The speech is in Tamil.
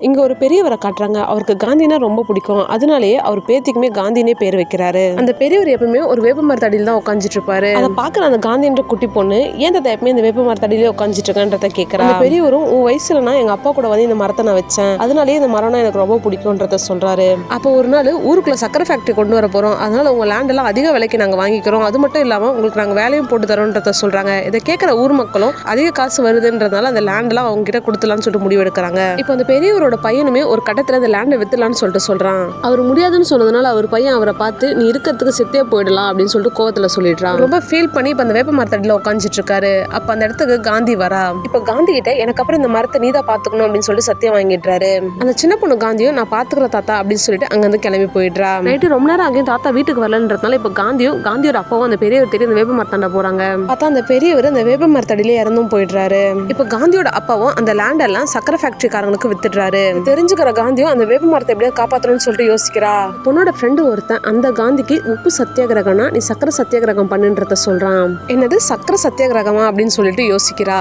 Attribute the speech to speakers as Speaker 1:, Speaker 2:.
Speaker 1: இங்க ஒரு பெரியவரை காட்டுறாங்க. அவருக்கு காந்தினா ரொம்ப பிடிக்கும். அதனாலேயே அவர் பேத்திக்குமே காந்தினே பேர் வைக்கிறாரு. அந்த பெரியவர் எப்பவுமே ஒரு வேப்ப மரத்தடியில தான் உட்காந்துட்டு இருப்பாரு. அதை பாக்குற அந்த காந்தின்ற குட்டி பொண்ணு ஏன் தாத்தா எப்பவுமே இந்த வேப்ப மரத்தடியிலே உட்காந்துட்டு இருக்கன்றத கேட்கறா. அந்த பெரியவரும் உன் வயசுலனா எங்க அப்பா கூட வந்து இந்த மரத்தை நான் வச்சேன், அதனாலேயே இந்த மரம்னா எனக்கு ரொம்ப பிடிக்கும்ன்றத சொல்றாரு. அப்போ ஒரு நாள் ஊருக்குள்ள சக்கரை ஃபேக்டரி கொண்டு வர போறோம், அதனால உங்க லேண்ட் எல்லாம் அதிக விலைக்கு நாங்க வாங்கிக்கிறோம், அது மட்டும் இல்லாம உங்களுக்கு நாங்க வேலையும் போட்டு தரோன்றத சொல்றாங்க. இதை கேட்கிற ஊர் மக்களும் அதிக காசு வருதுன்றதுனால அந்த லேண்ட் எல்லாம் அவங்க கிட்ட கொடுத்துலான்னு சொல்லிட்டு முடிவு எடுக்கிறாங்க. இப்போ அந்த பெரியவரோட பையனுமே ஒரு கட்டத்துல அந்த லேண்டை வித்துலான்னு சொல்லிட்டு சொல்றான். அவர் முடியாதுன்னு சொன்னதுனால அவர் பையன் அவரை பார்த்து நீ இருக்கிறதுக்கு செத்தே போயிடலாம் அப்படின்னு சொல்லிட்டு கோவத்துல சொல்லிடுறான். ரொம்ப ஃபீல் பண்ணி இப்ப அந்த வேப்ப மரத்தடியில உட்காந்துட்டு இருக்காரு. அப்ப அந்த இடத்துக்கு காந்தி வரா. இப்ப காந்தி கிட்ட எனக்கு அப்புறம் இந்த மரத்தை நீதான் பாத்துக்கணும் அப்படின்னு சொல்லிட்டு சத்தியம் வாங்கிடுறாரு. அந்த சின்ன பொண்ணு காந்தியும் நான் பாத்துக்கிற தாத்தா அப்படின்னு சொல்லிட்டு அங்க இருந்து கிளம்பி போயிடுறா. நைட்டு ரொம்ப நேரம் ஆகியும் தாத்தா வீட்டுக்கு வரலன்றதுனால இப்ப காந்தியோட அப்பாவும் அந்த பெரியவர் தெரியும் அந்த வேப்ப மரத்தாண்ட போறாங்க. பார்த்தா அந்த பெரியவர் அந்த வேப்ப மரத்தடியில இறந்தும் போயிடுறாரு. இப்ப காந்தியோட அப்பாவும் அந்த லேண்ட் எல்லாம் சக்கரை ஃபேக்டரி காரங்களுக்கு வித்துடுறாரு. தெரிஞ்சுக்கிற காந்தியும் அந்த வேப்ப மரத்தை எப்படியா காப்பாற்றணும்னு சொல்லிட்டு யோசிக்கிறா. பொண்ணோட ஃப்ரெண்டு ஒருத்தன் அந்த காந்திக்கு உப்பு சத்தியாகிரகம்னா நீ சக்கரை சத்தியாகிரகம் பண்ணுன்றத சொல்றான். என்னது சக்கரை சத்தியாகிரகமா அப்படின்னு சொல்லிட்டு யோசிக்கிறா.